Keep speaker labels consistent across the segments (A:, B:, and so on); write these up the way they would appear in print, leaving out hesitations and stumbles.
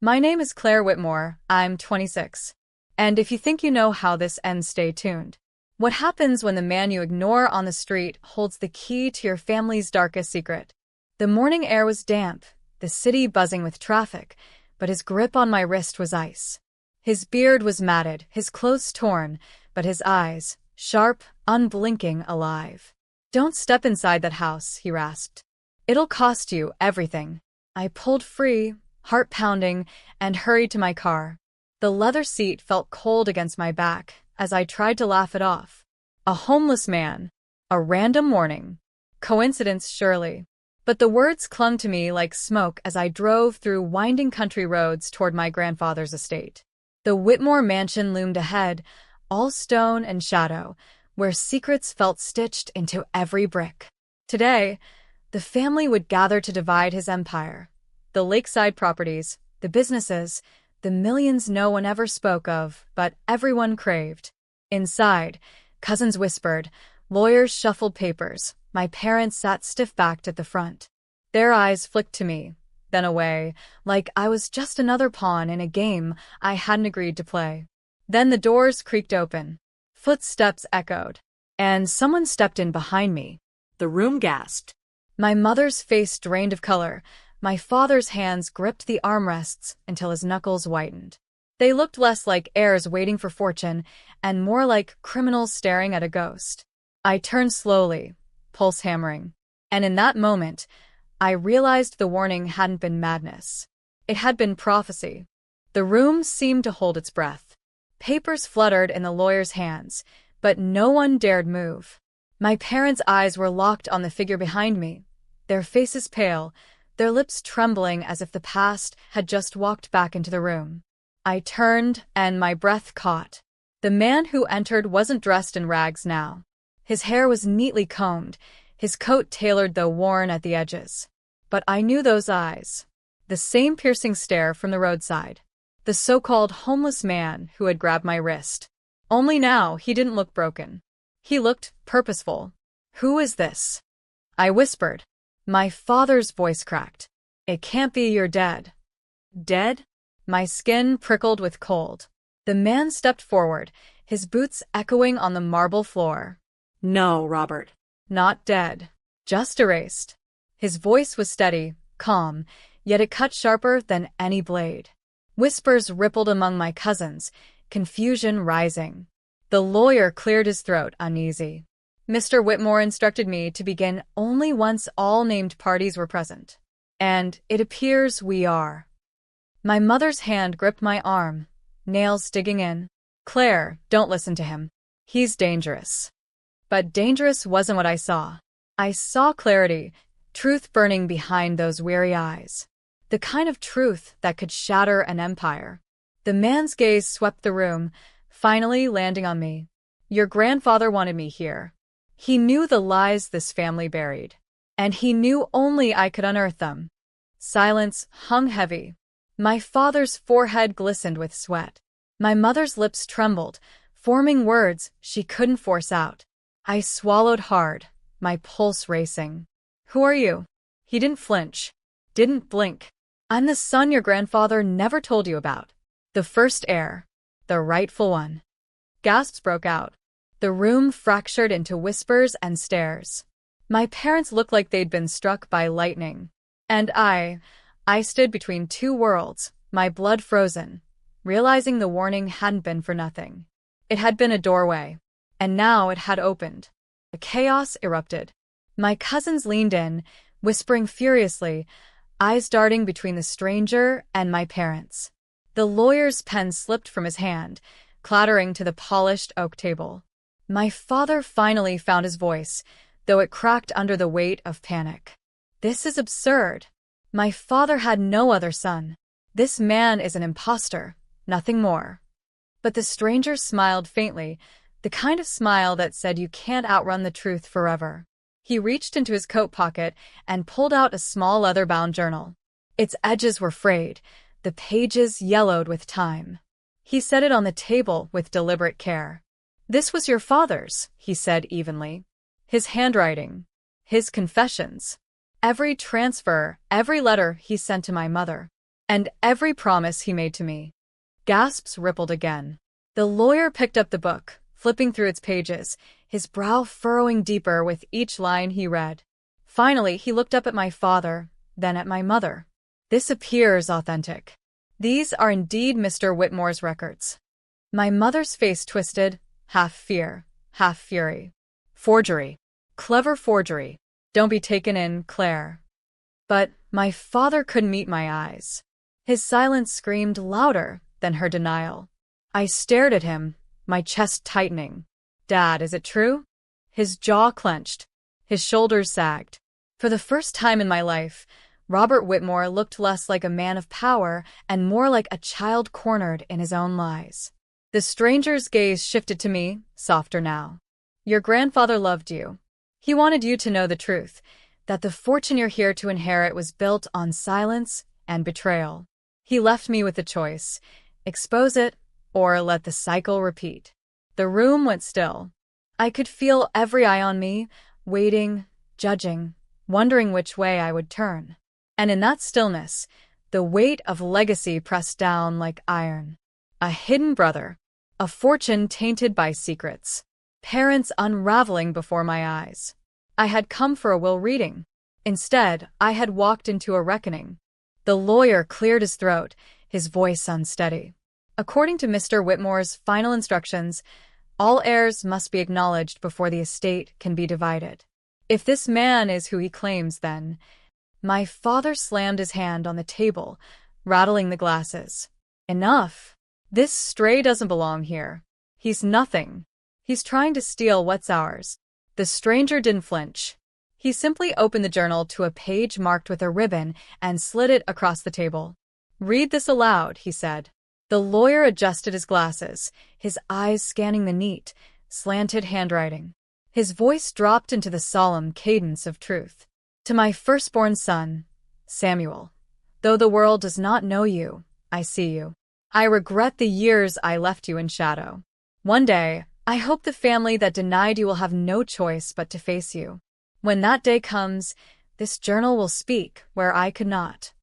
A: My name is Claire Whitmore. I'm 26. And if you think you know how this ends, stay tuned. What happens when the man you ignore on the street holds the key to your family's darkest secret? The morning air was damp, the city buzzing with traffic, but his grip on my wrist was ice. His beard was matted, his clothes torn, but his eyes, sharp, unblinking, alive. "Don't step inside that house," he rasped. "It'll cost you everything." I pulled free, heart pounding, and hurried to my car. The leather seat felt cold against my back as I tried to laugh it off. A homeless man. A random morning. Coincidence, surely. But the words clung to me like smoke as I drove through winding country roads toward my grandfather's estate. The Whitmore mansion loomed ahead, all stone and shadow, where secrets felt stitched into every brick. Today, the family would gather to divide his empire. The lakeside properties, the businesses, the millions no one ever spoke of, but everyone craved. Inside, cousins whispered, lawyers shuffled papers, my parents sat stiff-backed at the front. Their eyes flicked to me, then away, like I was just another pawn in a game I hadn't agreed to play. Then the doors creaked open. Footsteps echoed, and someone stepped in behind me.
B: The room gasped.
A: My mother's face drained of color. My father's hands gripped the armrests until his knuckles whitened. They looked less like heirs waiting for fortune and more like criminals staring at a ghost. I turned slowly, pulse hammering. And in that moment, I realized the warning hadn't been madness. It had been prophecy. The room seemed to hold its breath. Papers fluttered in the lawyer's hands, but no one dared move. My parents' eyes were locked on the figure behind me, their faces pale, their lips trembling as if the past had just walked back into the room. I turned, and my breath caught. The man who entered wasn't dressed in rags now. His hair was neatly combed, his coat tailored though worn at the edges. But I knew those eyes. The same piercing stare from the roadside. The so-called homeless man who had grabbed my wrist. Only now he didn't look broken. He looked purposeful. "Who is this?" I whispered. My father's voice cracked. "It can't be, you're dead." Dead? My skin prickled with cold. The man stepped forward, his boots echoing on the marble floor.
B: "No, Robert."
A: "Not dead. Just erased." His voice was steady, calm, yet it cut sharper than any blade. Whispers rippled among my cousins, confusion rising. The lawyer cleared his throat, uneasy. "Mr. Whitmore instructed me to begin only once all named parties were present. And it appears we are." My mother's hand gripped my arm, nails digging in. "Claire, don't listen to him. He's dangerous." But dangerous wasn't what I saw. I saw clarity, truth burning behind those weary eyes. The kind of truth that could shatter an empire. The man's gaze swept the room, finally landing on me. "Your grandfather wanted me here. He knew the lies this family buried. And he knew only I could unearth them." Silence hung heavy. My father's forehead glistened with sweat. My mother's lips trembled, forming words she couldn't force out. I swallowed hard, my pulse racing. "Who are you?" He didn't flinch, didn't blink. "I'm the son your grandfather never told you about. The first heir. The rightful one." Gasps broke out. The room fractured into whispers and stares. My parents looked like they'd been struck by lightning. And I stood between two worlds, my blood frozen, realizing the warning hadn't been for nothing. It had been a doorway, and now it had opened. The chaos erupted. My cousins leaned in, whispering furiously, eyes darting between the stranger and my parents. The lawyer's pen slipped from his hand, clattering to the polished oak table. My father finally found his voice, though it cracked under the weight of panic. "This is absurd. My father had no other son. This man is an imposter, nothing more." But the stranger smiled faintly, the kind of smile that said you can't outrun the truth forever. He reached into his coat pocket and pulled out a small leather-bound journal. Its edges were frayed, the pages yellowed with time. He set it on the table with deliberate care. "This was your father's," he said evenly. "His handwriting. His confessions. Every transfer, every letter he sent to my mother. And every promise he made to me. Gasps rippled again. The lawyer picked up the book, flipping through its pages, his brow furrowing deeper with each line he read. Finally, he looked up at my father, then at my mother. This appears authentic. These are indeed Mr. Whitmore's records. My mother's face twisted, half fear, half fury. Forgery. Clever forgery. Don't be taken in, Claire. But my father couldn't meet my eyes. His silence screamed louder than her denial. I stared at him, my chest tightening. Dad, is it true? His jaw clenched. His shoulders sagged. For the first time in my life, Robert Whitmore looked less like a man of power and more like a child cornered in his own lies. The stranger's gaze shifted to me, softer now. Your grandfather loved you. He wanted you to know the truth, that the fortune you're here to inherit was built on silence and betrayal. He left me with a choice: expose it or let the cycle repeat. The room went still. I could feel every eye on me, waiting, judging, wondering which way I would turn. And in that stillness, the weight of legacy pressed down like iron. A hidden brother, a fortune tainted by secrets, parents unraveling before my eyes. I had come for a will reading. Instead, I had walked into a reckoning. The lawyer cleared his throat, his voice unsteady. According to Mr. Whitmore's final instructions, all heirs must be acknowledged before the estate can be divided. If this man is who he claims, then... My father slammed his hand on the table, rattling the glasses. Enough. This stray doesn't belong here. He's nothing. He's trying to steal what's ours. The stranger didn't flinch. He simply opened the journal to a page marked with a ribbon and slid it across the table. Read this aloud, he said. The lawyer adjusted his glasses, his eyes scanning the neat, slanted handwriting. His voice dropped into the solemn cadence of truth. To my firstborn son, Samuel, though the world does not know you, I see you. I regret the years I left you in shadow. One day, I hope the family that denied you will have no choice but to face you. When that day comes, this journal will speak where I could not.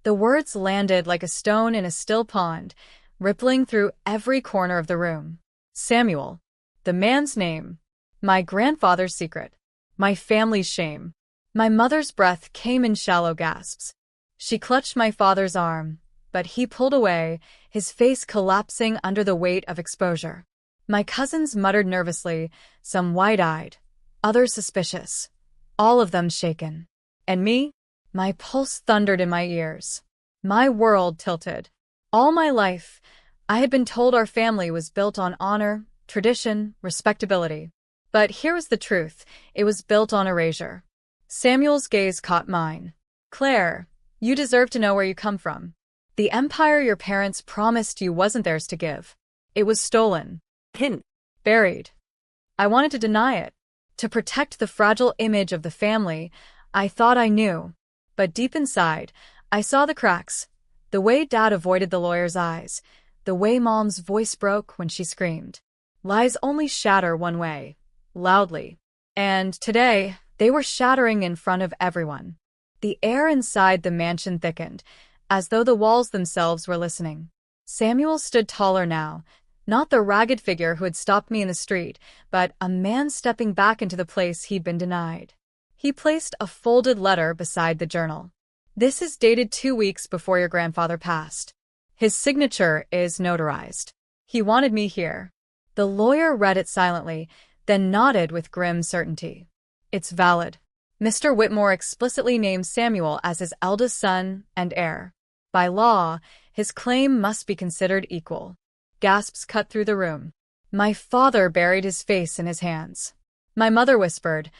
A: The words landed like a stone in a still pond, rippling through every corner of the room. Samuel, the man's name, my grandfather's secret, my family's shame. My mother's breath came in shallow gasps. She clutched my father's arm, but he pulled away, his face collapsing under the weight of exposure. My cousins muttered nervously, some wide-eyed, others suspicious, all of them shaken. And me? My pulse thundered in my ears. My world tilted. All my life, I had been told our family was built on honor, tradition, respectability. But here was the truth. It was built on erasure. Samuel's gaze caught mine. Claire, you deserve to know where you come from. The empire your parents promised you wasn't theirs to give. It was stolen.
B: Hidden.
A: Buried. I wanted to deny it. To protect the fragile image of the family, I thought I knew. But deep inside, I saw the cracks. The way Dad avoided the lawyer's eyes. The way Mom's voice broke when she screamed. Lies only shatter one way. Loudly. And today, they were shattering in front of everyone. The air inside the mansion thickened, as though the walls themselves were listening. Samuel stood taller now, not the ragged figure who had stopped me in the street, but a man stepping back into the place he'd been denied. He placed a folded letter beside the journal. This is dated 2 weeks before your grandfather passed. His signature is notarized. He wanted me here. The lawyer read it silently, then nodded with grim certainty. It's valid. Mr. Whitmore explicitly named Samuel as his eldest son and heir. By law, his claim must be considered equal. Gasps cut through the room. My father buried his face in his hands. My mother whispered,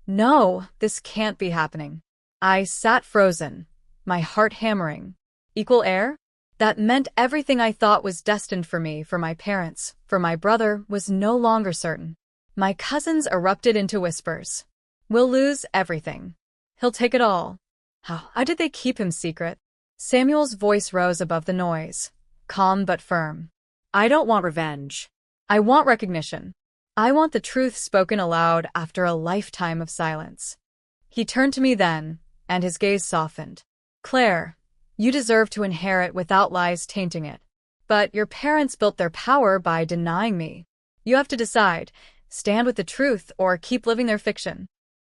A: "No, this can't be happening." I sat frozen, my heart hammering. Equal heir? That meant everything I thought was destined for me, for my parents, for my brother, was no longer certain. My cousins erupted into whispers. We'll lose everything. He'll take it all. How did they keep him secret? Samuel's voice rose above the noise, calm but firm. I don't want revenge. I want recognition. I want the truth spoken aloud after a lifetime of silence. He turned to me then, and his gaze softened. Claire, You deserve to inherit without lies tainting it. But your parents built their power by denying me. You have to decide, stand with the truth or keep living their fiction.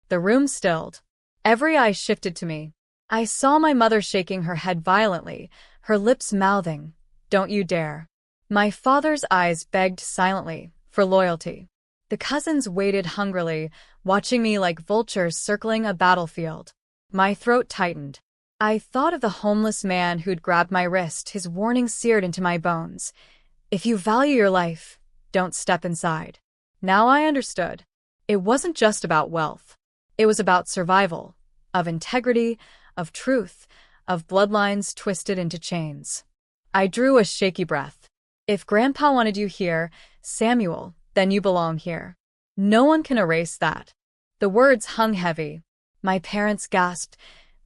A: The room stilled. Every eye shifted to me. I saw my mother shaking her head violently, her lips mouthing, "Don't you dare." My father's eyes begged silently for loyalty. The cousins waited hungrily, watching me like vultures circling a battlefield. My throat tightened. I thought of the homeless man who'd grabbed my wrist, his warning seared into my bones. If you value your life, don't step inside. Now I understood. It wasn't just about wealth. It was about survival, of integrity, of truth, of bloodlines twisted into chains. I drew a shaky breath. If Grandpa wanted you here, Samuel, then you belong here. No one can erase that. The words hung heavy. My parents gasped,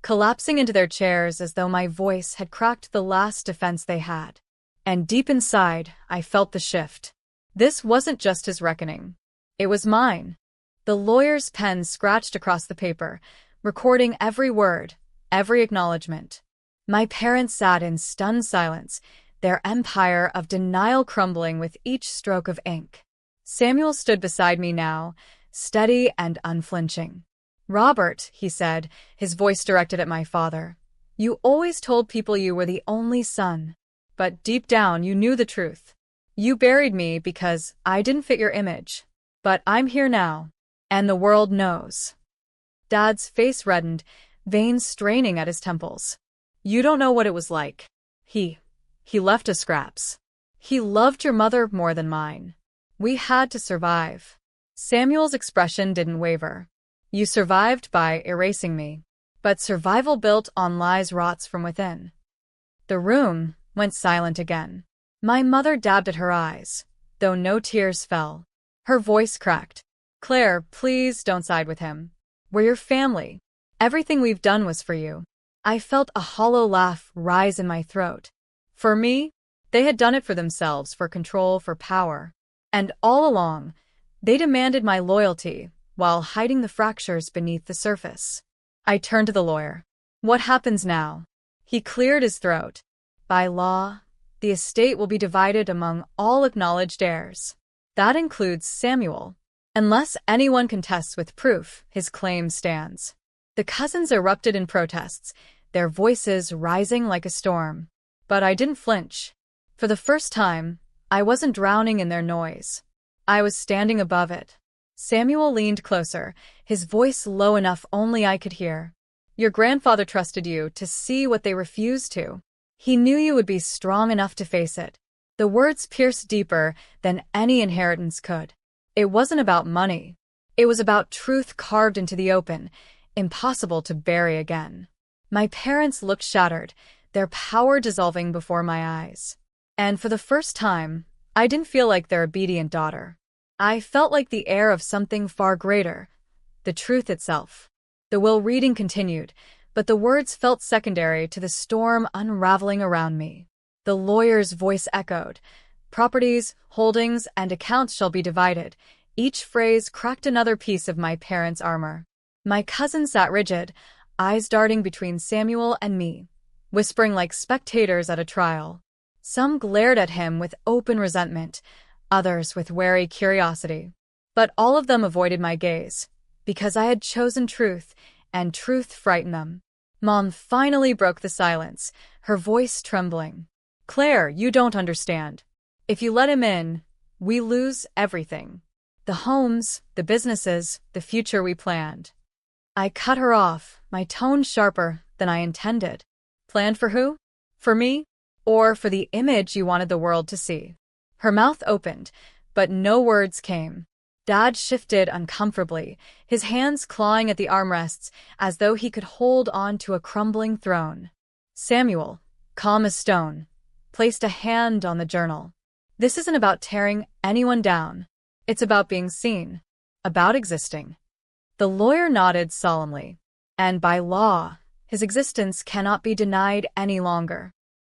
A: collapsing into their chairs as though my voice had cracked the last defense they had. And deep inside, I felt the shift. This wasn't just his reckoning. It was mine. The lawyer's pen scratched across the paper, recording every word, every acknowledgement. My parents sat in stunned silence, their empire of denial crumbling with each stroke of ink. Samuel stood beside me now, steady and unflinching. "Robert," he said, his voice directed at my father, "you always told people you were the only son. But deep down you knew the truth. You buried me because I didn't fit your image. But I'm here now, and the world knows." Dad's face reddened, veins straining at his temples. "You don't know what it was like. He left us scraps. He loved your mother more than mine. We had to survive." Samuel's expression didn't waver. "You survived by erasing me. But survival built on lies rots from within." The room went silent again. My mother dabbed at her eyes, though no tears fell. Her voice cracked. "Claire, please don't side with him. We're your family. Everything we've done was for you." I felt a hollow laugh rise in my throat. For me? They had done it for themselves, for control, for power. And all along, they demanded my loyalty while hiding the fractures beneath the surface. I turned to the lawyer. "What happens now?" He cleared his throat. "By law, the estate will be divided among all acknowledged heirs. That includes Samuel. Unless anyone contests with proof, his claim stands." The cousins erupted in protests, their voices rising like a storm. But I didn't flinch. For the first time, I wasn't drowning in their noise. I was standing above it. Samuel leaned closer, his voice low enough only I could hear. "Your grandfather trusted you to see what they refused to. He knew you would be strong enough to face it." The words pierced deeper than any inheritance could. It wasn't about money. It was about truth carved into the open, impossible to bury again. My parents looked shattered, their power dissolving before my eyes. And for the first time, I didn't feel like their obedient daughter. I felt like the heir of something far greater, the truth itself. The will reading continued, but the words felt secondary to the storm unraveling around me. The lawyer's voice echoed. "Properties, holdings, and accounts shall be divided." Each phrase cracked another piece of my parents' armor. My cousin sat rigid, eyes darting between Samuel and me, whispering like spectators at a trial. Some glared at him with open resentment, others with wary curiosity. But all of them avoided my gaze, because I had chosen truth, and truth frightened them. Mom finally broke the silence, her voice trembling. "Claire, you don't understand. If you let him in, we lose everything. The homes, the businesses, the future we planned." I cut her off, my tone sharper than I intended. "Planned for who? For me? Or for the image you wanted the world to see?" Her mouth opened, but no words came. Dad shifted uncomfortably, his hands clawing at the armrests as though he could hold on to a crumbling throne. Samuel, calm as stone, placed a hand on the journal. "This isn't about tearing anyone down. It's about being seen, about existing." The lawyer nodded solemnly. "And by law, his existence cannot be denied any longer."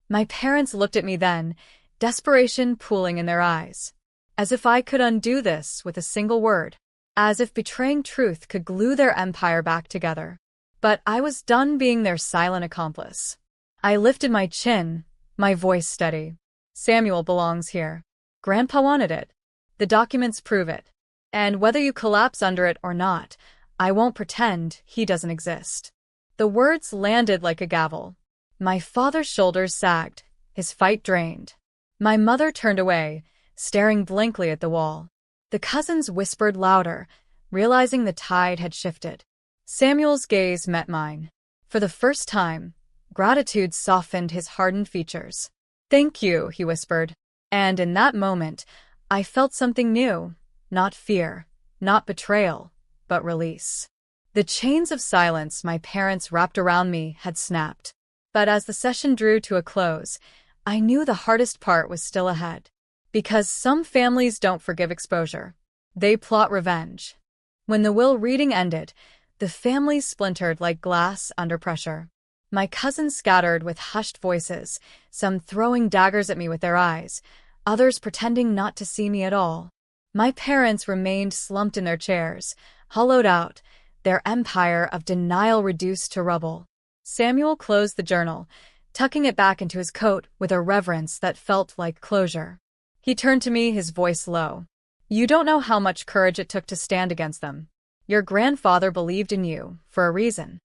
A: My parents looked at me then, desperation pooling in their eyes. As if I could undo this with a single word. As if betraying truth could glue their empire back together. But I was done being their silent accomplice. I lifted my chin, my voice steady. Samuel belongs here. Grandpa wanted it. The documents prove it. And whether you collapse under it or not, I won't pretend he doesn't exist. The words landed like a gavel. My father's shoulders sagged, his fight drained. My mother turned away, staring blankly at the wall. The cousins whispered louder, realizing the tide had shifted. Samuel's gaze met mine. For the first time, gratitude softened his hardened features. "Thank you," he whispered. And in that moment, I felt something new. Not fear, not betrayal, but release. The chains of silence my parents wrapped around me had snapped. But as the session drew to a close, I knew the hardest part was still ahead. Because some families don't forgive exposure. They plot revenge. When the will reading ended, the family splintered like glass under pressure. My cousins scattered with hushed voices, some throwing daggers at me with their eyes, others pretending not to see me at all. My parents remained slumped in their chairs, hollowed out, their empire of denial reduced to rubble. Samuel closed the journal, tucking it back into his coat with a reverence that felt like closure. He turned to me, his voice low. "You don't know how much courage it took to stand against them. Your grandfather believed in you, for a reason."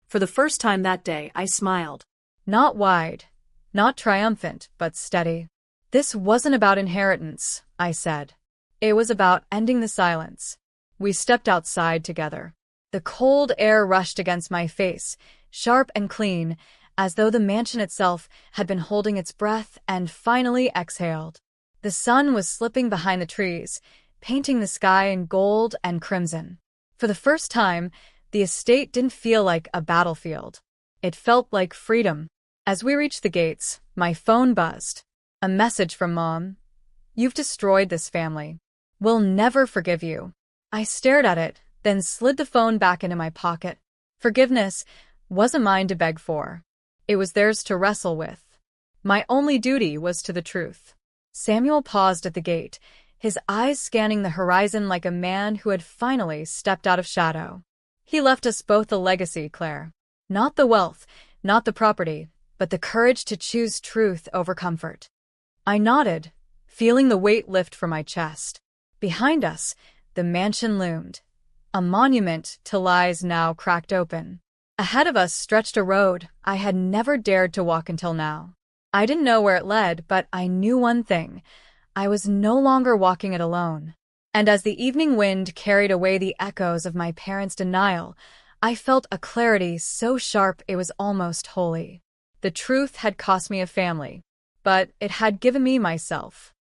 B: For the first time that day, I smiled.
A: Not wide, not triumphant, but steady. "This wasn't about inheritance," I said. "It was about ending the silence." We stepped outside together. The cold air rushed against my face, sharp and clean, as though the mansion itself had been holding its breath and finally exhaled. The sun was slipping behind the trees, painting the sky in gold and crimson. For the first time, the estate didn't feel like a battlefield. It felt like freedom. As we reached the gates, my phone buzzed. A message from Mom. "You've destroyed this family. We'll never forgive you." I stared at it, then slid the phone back into my pocket. Forgiveness wasn't mine to beg for. It was theirs to wrestle with. My only duty was to the truth. Samuel paused at the gate, his eyes scanning the horizon like a man who had finally stepped out of shadow. "He left us both a legacy, Claire. Not the wealth, not the property, but the courage to choose truth over comfort." I nodded, feeling the weight lift from my chest. Behind us, the mansion loomed, a monument to lies now cracked open. Ahead of us stretched a road I had never dared to walk until now. I didn't know where it led, but I knew one thing. I was no longer walking it alone. And as the evening wind carried away the echoes of my parents' denial, I felt a clarity so sharp it was almost holy. The truth had cost me a family, but it had given me myself.